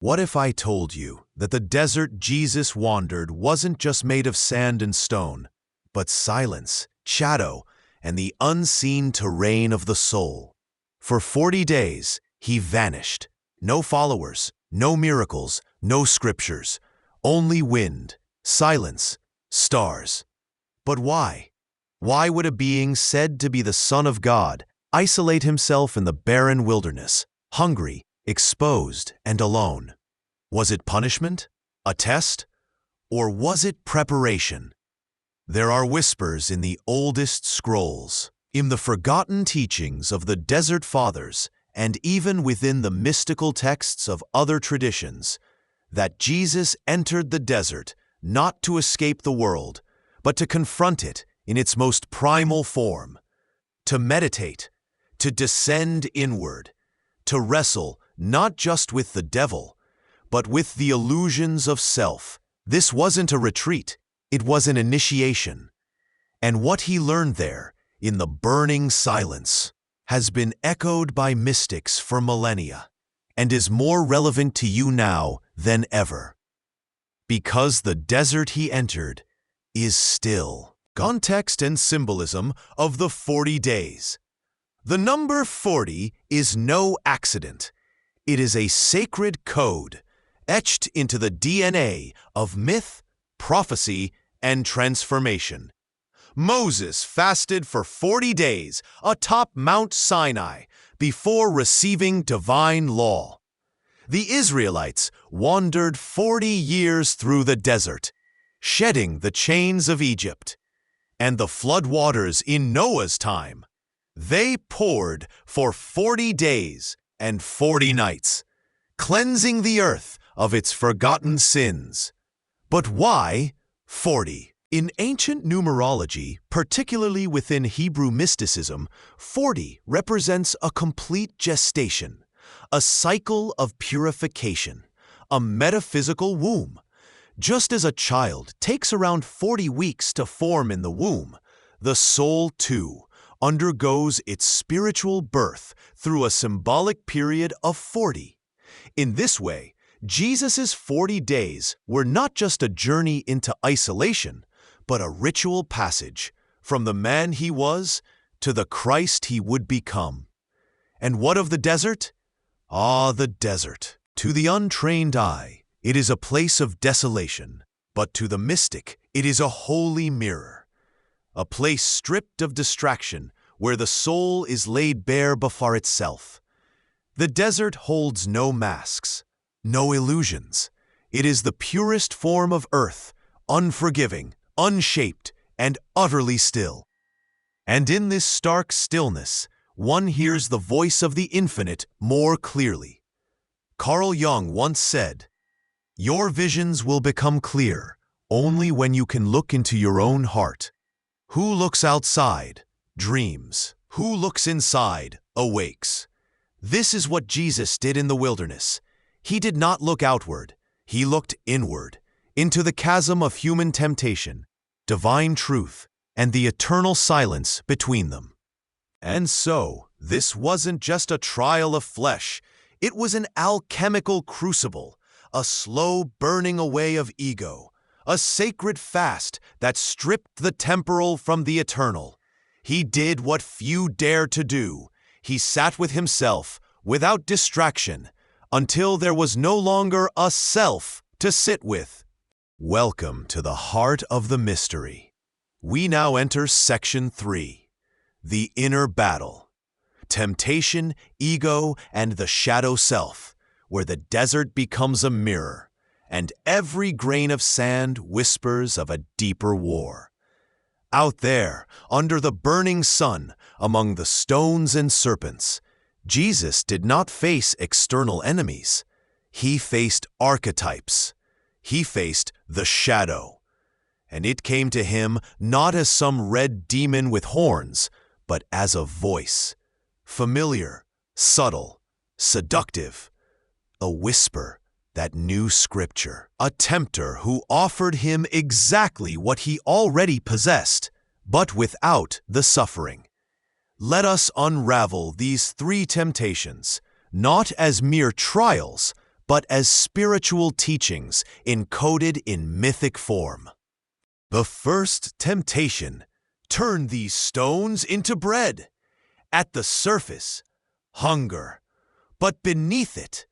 What if I told you that the desert Jesus wandered wasn't just made of sand and stone, but silence, shadow, and the unseen terrain of the soul? For 40 days, he vanished. No followers, no miracles, no scriptures, only wind, silence, stars. But why? Why would a being said to be the Son of God isolate himself in the barren wilderness, hungry, exposed, and alone? Was it punishment? A test? Or was it preparation? There are whispers in the oldest scrolls, in the forgotten teachings of the Desert Fathers, and even within the mystical texts of other traditions, that Jesus entered the desert not to escape the world, but to confront it in its most primal form, to meditate, to descend inward, to wrestle not just with the devil, but with the illusions of self. This wasn't a retreat, it was an initiation. And what he learned there, in the burning silence, has been echoed by mystics for millennia, and is more relevant to you now than ever. Because the desert he entered is still. Context and symbolism of the 40 days. The number 40 is no accident. It is a sacred code, etched into the DNA of myth, prophecy, and transformation. Moses fasted for 40 days atop Mount Sinai before receiving divine law. The Israelites wandered 40 years through the desert, shedding the chains of Egypt. And the flood waters in Noah's time, they poured for 40 days and 40 nights, cleansing the earth of its forgotten sins. But why 40? In ancient numerology, particularly within Hebrew mysticism, 40 represents a complete gestation, a cycle of purification, a metaphysical womb. Just as a child takes around 40 weeks to form in the womb, the soul, too, undergoes its spiritual birth through a symbolic period of 40. In this way, Jesus' 40 days were not just a journey into isolation, but a ritual passage from the man he was to the Christ he would become. And what of the desert? Ah, the desert. To the untrained eye, it is a place of desolation, but to the mystic, it is a holy mirror, a place stripped of distraction where the soul is laid bare before itself. The desert holds no masks, no illusions. It is the purest form of earth, unforgiving, unshaped, and utterly still. And in this stark stillness, one hears the voice of the infinite more clearly. Carl Jung once said, "Your visions will become clear only when you can look into your own heart. Who looks outside, dreams. Who looks inside, awakes." This is what Jesus did in the wilderness. He did not look outward. He looked inward, into the chasm of human temptation, divine truth, and the eternal silence between them. And so, this wasn't just a trial of flesh. It was an alchemical crucible, a slow burning away of ego, a sacred fast that stripped the temporal from the eternal. He did what few dare to do. He sat with himself, without distraction, until there was no longer a self to sit with. Welcome to the heart of the mystery. We now enter Section 3, the inner battle. Temptation, ego, and the shadow self, where the desert becomes a mirror, and every grain of sand whispers of a deeper war. Out there, under the burning sun, among the stones and serpents, Jesus did not face external enemies. He faced archetypes. He faced the shadow. And it came to him not as some red demon with horns, but as a voice. Familiar, subtle, seductive. A whisper that knew Scripture. A tempter who offered him exactly what he already possessed, but without the suffering. Let us unravel these three temptations, not as mere trials, but as spiritual teachings encoded in mythic form. The first temptation: turn these stones into bread. At the surface, hunger, but beneath it,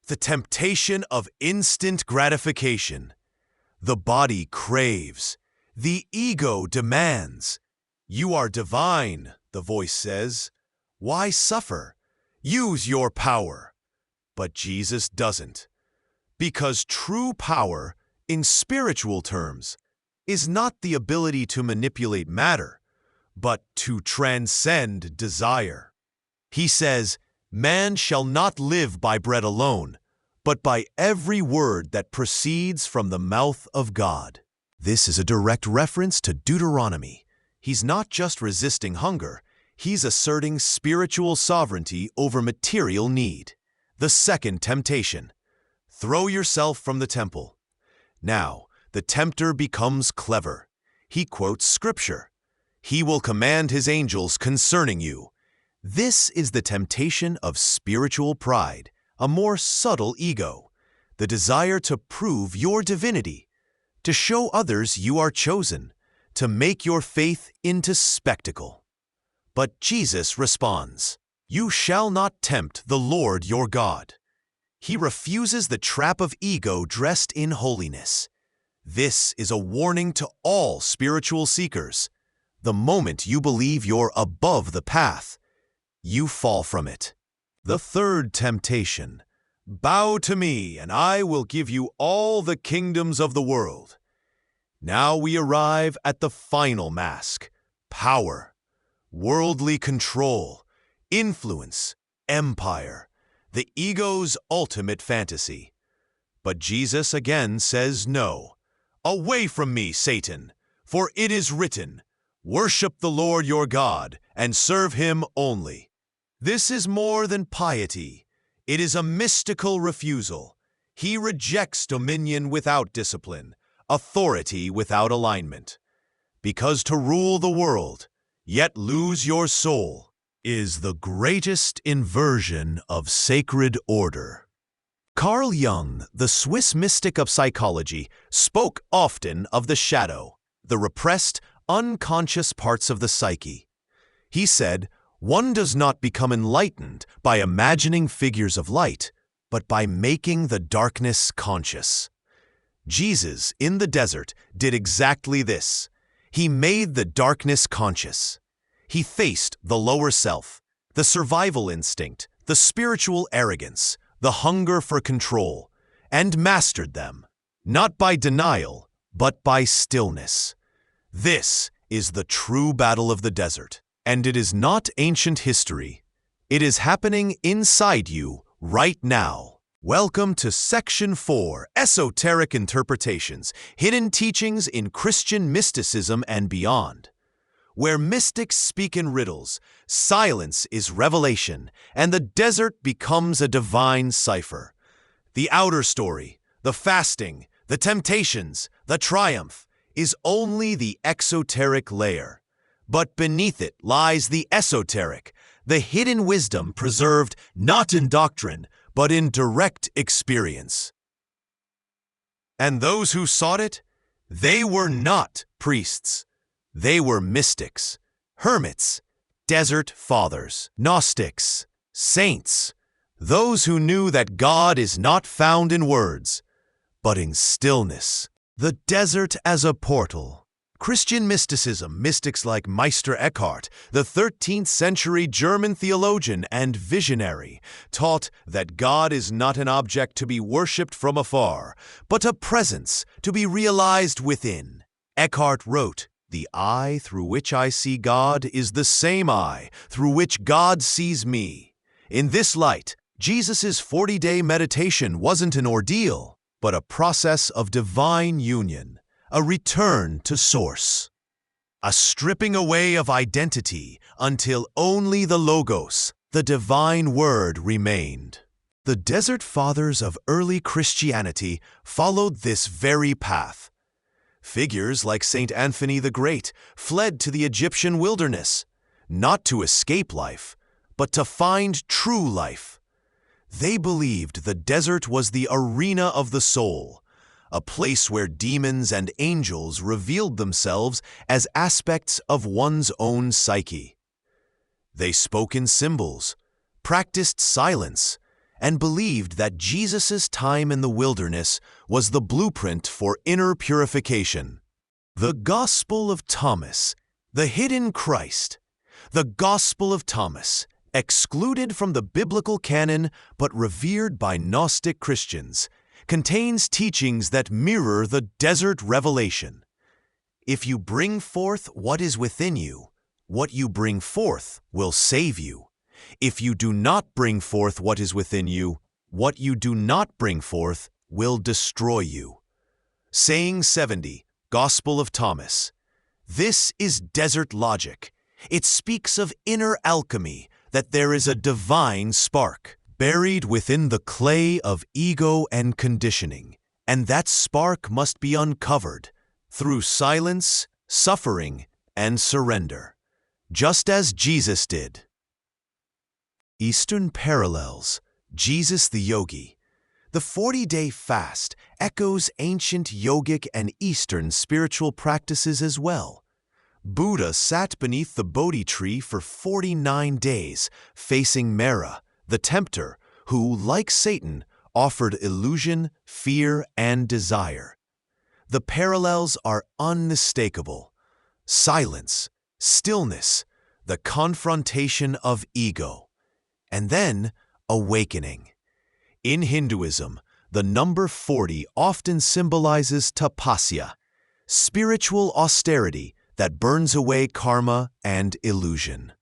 the temptation of instant gratification. The body craves, the ego demands. You are divine, the voice says. Why suffer? Use your power. But Jesus doesn't. Because true power, in spiritual terms, is not the ability to manipulate matter, but to transcend desire. He says, "Man shall not live by bread alone, but by every word that proceeds from the mouth of God." This is a direct reference to Deuteronomy. He's not just resisting hunger, he's asserting spiritual sovereignty over material need. The second temptation: throw yourself from the temple. Now, the tempter becomes clever. He quotes scripture. He will command his angels concerning you. This is the temptation of spiritual pride, a more subtle ego, the desire to prove your divinity, to show others you are chosen, to make your faith into spectacle. But Jesus responds, "You shall not tempt the Lord your God." He refuses the trap of ego dressed in holiness. This is a warning to all spiritual seekers. The moment you believe you're above the path, you fall from it. The third temptation: bow to me, and I will give you all the kingdoms of the world. Now we arrive at the final mask: power, worldly control, influence, empire, the ego's ultimate fantasy. But Jesus again says no. "Away from me, Satan, for it is written, 'Worship the Lord your God and serve him only.'" This is more than piety. It is a mystical refusal. He rejects dominion without discipline, authority without alignment. Because to rule the world, yet lose your soul, is the greatest inversion of sacred order. Carl Jung, the Swiss mystic of psychology, spoke often of the shadow, the repressed, unconscious parts of the psyche. He said, "One does not become enlightened by imagining figures of light, but by making the darkness conscious." Jesus, in the desert, did exactly this. He made the darkness conscious. He faced the lower self, the survival instinct, the spiritual arrogance, the hunger for control, and mastered them, not by denial, but by stillness. This is the true battle of the desert, and it is not ancient history. It is happening inside you right now. Welcome to Section 4, Esoteric Interpretations, Hidden Teachings in Christian Mysticism and Beyond. Where mystics speak in riddles, silence is revelation, and the desert becomes a divine cipher. The outer story, the fasting, the temptations, the triumph, is only the exoteric layer. But beneath it lies the esoteric, the hidden wisdom preserved not in doctrine, but in direct experience. And those who sought it, they were not priests. They were mystics, hermits, desert fathers, Gnostics, saints, those who knew that God is not found in words, but in stillness. The desert as a portal. Christian mysticism, mystics like Meister Eckhart, the 13th century German theologian and visionary, taught that God is not an object to be worshipped from afar, but a presence to be realized within. Eckhart wrote, "The eye through which I see God is the same eye through which God sees me." In this light, Jesus' 40-day meditation wasn't an ordeal, but a process of divine union, a return to source, a stripping away of identity until only the Logos, the divine word, remained. The Desert Fathers of early Christianity followed this very path. Figures like Saint Anthony the Great fled to the Egyptian wilderness, not to escape life, but to find true life. They believed the desert was the arena of the soul, a place where demons and angels revealed themselves as aspects of one's own psyche. They spoke in symbols, practiced silence, and believed that Jesus' time in the wilderness was the blueprint for inner purification. The Gospel of Thomas, the hidden Christ. The Gospel of Thomas, excluded from the biblical canon but revered by Gnostic Christians, contains teachings that mirror the desert revelation. If you bring forth what is within you, what you bring forth will save you. If you do not bring forth what is within you, what you do not bring forth will destroy you. Saying 70, Gospel of Thomas. This is desert logic. It speaks of inner alchemy, that there is a divine spark buried within the clay of ego and conditioning, and that spark must be uncovered through silence, suffering, and surrender, just as Jesus did. Eastern parallels, Jesus the Yogi. The 40-day fast echoes ancient yogic and Eastern spiritual practices as well. Buddha sat beneath the Bodhi tree for 49 days, facing Mara, the tempter, who, like Satan, offered illusion, fear, and desire. The parallels are unmistakable. Silence, stillness, the confrontation of ego, and then awakening. In Hinduism, the number 40 often symbolizes tapasya, spiritual austerity that burns away karma and illusion.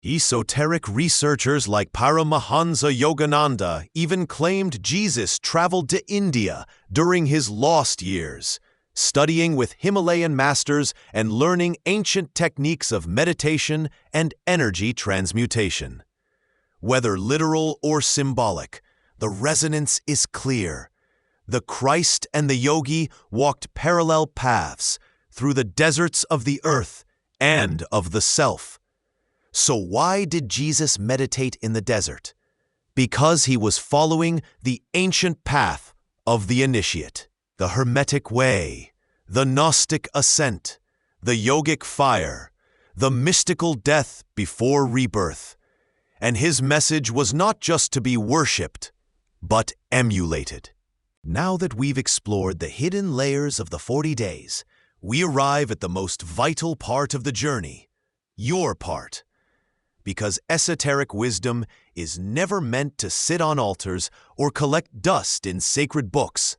Esoteric researchers like Paramahansa Yogananda even claimed Jesus traveled to India during his lost years, studying with Himalayan masters and learning ancient techniques of meditation and energy transmutation. Whether literal or symbolic, the resonance is clear. The Christ and the yogi walked parallel paths through the deserts of the earth and of the self. So why did Jesus meditate in the desert? Because he was following the ancient path of the initiate, the Hermetic way, the Gnostic ascent, the yogic fire, the mystical death before rebirth. And his message was not just to be worshipped, but emulated. Now that we've explored the hidden layers of the 40 days, we arrive at the most vital part of the journey, your part. Because esoteric wisdom is never meant to sit on altars or collect dust in sacred books.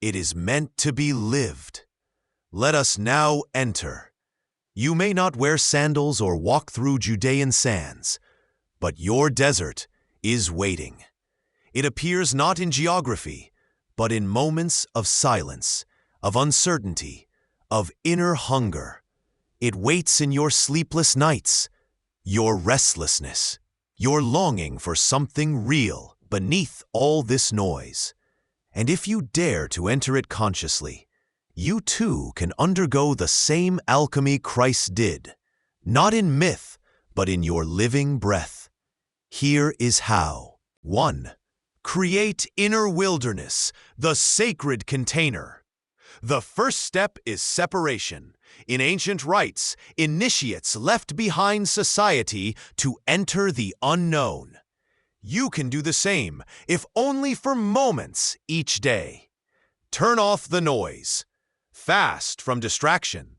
It is meant to be lived. Let us now enter. You may not wear sandals or walk through Judean sands, but your desert is waiting. It appears not in geography, but in moments of silence, of uncertainty, of inner hunger. It waits in your sleepless nights, your restlessness, your longing for something real beneath all this noise. And if you dare to enter it consciously, you too can undergo the same alchemy Christ did, not in myth, but in your living breath. Here is how. 1. Create inner wilderness, the sacred container. The first step is separation. In ancient rites, initiates left behind society to enter the unknown. You can do the same, if only for moments each day. Turn off the noise. Fast from distraction.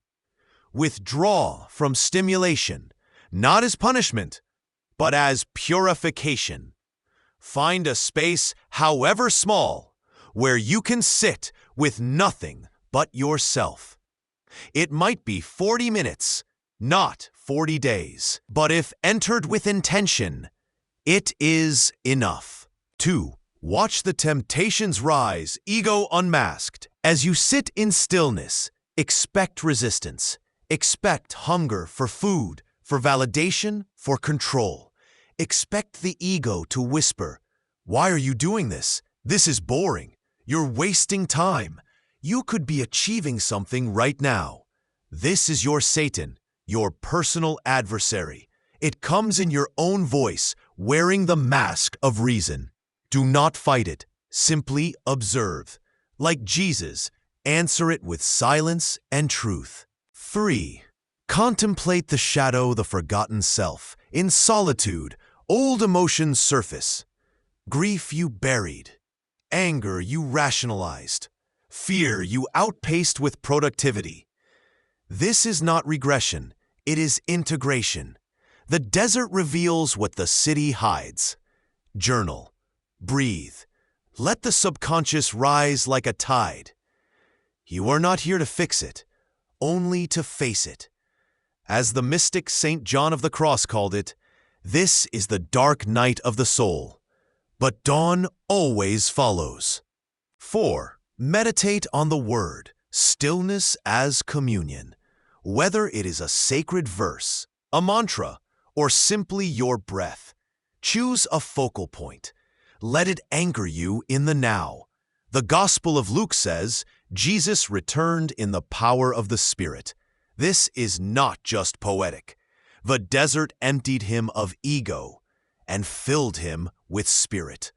Withdraw from stimulation, not as punishment, but as purification. Find a space, however small, where you can sit with nothing but yourself. It might be 40 minutes, not 40 days, but if entered with intention, it is enough. 2. Watch the temptations rise, ego unmasked. As you sit in stillness, expect resistance. Expect hunger for food, for validation, for control. Expect the ego to whisper, "Why are you doing this? This is boring. You're wasting time. You could be achieving something right now." This is your Satan, your personal adversary. It comes in your own voice, wearing the mask of reason. Do not fight it, simply observe. Like Jesus, answer it with silence and truth. 3. Contemplate the shadow, the forgotten self. In solitude, old emotions surface. Grief you buried. Anger you rationalized. Fear you outpaced with productivity. This is not regression, it is integration. The desert reveals what the city hides. Journal. Breathe. Let the subconscious rise like a tide. You are not here to fix it, only to face it. As the mystic Saint John of the Cross called it, this is the dark night of the soul. But dawn always follows. 4. Meditate on the word, stillness as communion. Whether it is a sacred verse, a mantra, or simply your breath, choose a focal point. Let it anchor you in the now. The Gospel of Luke says, Jesus returned in the power of the Spirit. This is not just poetic. The desert emptied him of ego and filled him with spirit.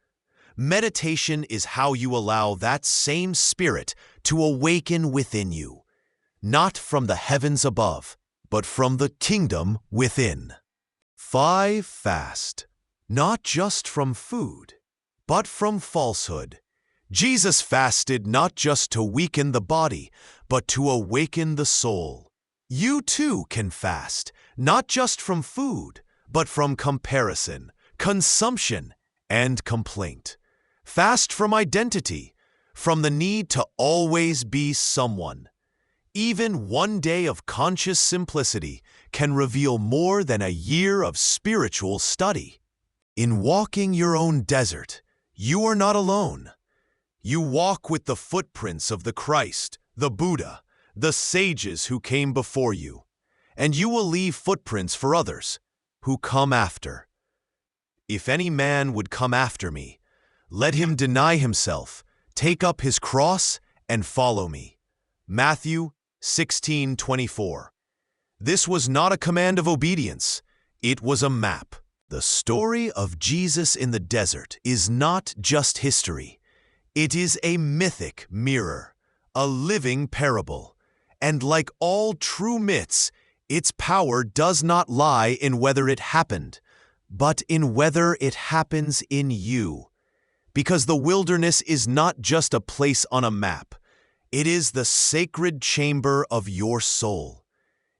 Meditation is how you allow that same spirit to awaken within you, not from the heavens above, but from the kingdom within. 5. Fast, not just from food, but from falsehood. Jesus fasted not just to weaken the body, but to awaken the soul. You too can fast, not just from food, but from comparison, consumption, and complaint. Fast from identity, from the need to always be someone. Even one day of conscious simplicity can reveal more than a year of spiritual study. In walking your own desert, you are not alone. You walk with the footprints of the Christ, the Buddha, the sages who came before you, and you will leave footprints for others who come after. If any man would come after me, let him deny himself, take up his cross, and follow me. Matthew 16:24. This was not a command of obedience, it was a map. The story of Jesus in the desert is not just history. It is a mythic mirror, a living parable. And like all true myths, its power does not lie in whether it happened, but in whether it happens in you. Because the wilderness is not just a place on a map. It is the sacred chamber of your soul.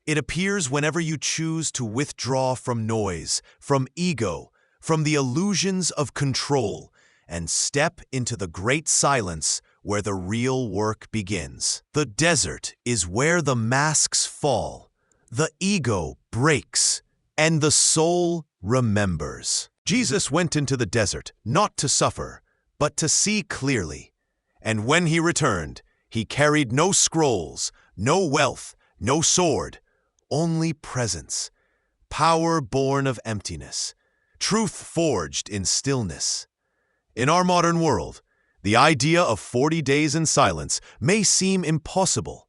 It appears whenever you choose to withdraw from noise, from ego, from the illusions of control, and step into the great silence where the real work begins. The desert is where the masks fall, the ego breaks, and the soul remembers. Jesus went into the desert not to suffer, but to see clearly. And when he returned, he carried no scrolls, no wealth, no sword, only presence, power born of emptiness, truth forged in stillness. In our modern world, the idea of 40 days in silence may seem impossible,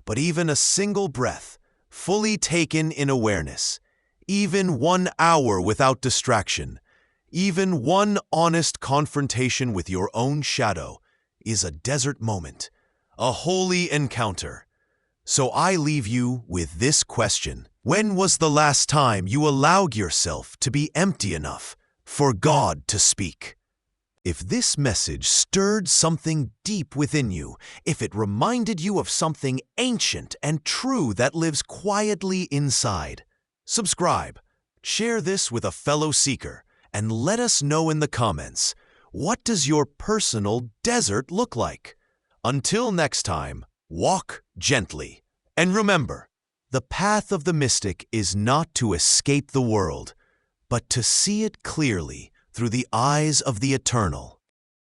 but even a single breath, fully taken in awareness, even 1 hour without distraction, even one honest confrontation with your own shadow is a desert moment, a holy encounter. So I leave you with this question. When was the last time you allowed yourself to be empty enough for God to speak? If this message stirred something deep within you, if it reminded you of something ancient and true that lives quietly inside, subscribe, share this with a fellow seeker, and let us know in the comments, what does your personal desert look like? Until next time, walk gently. And remember, the path of the mystic is not to escape the world, but to see it clearly through the eyes of the eternal.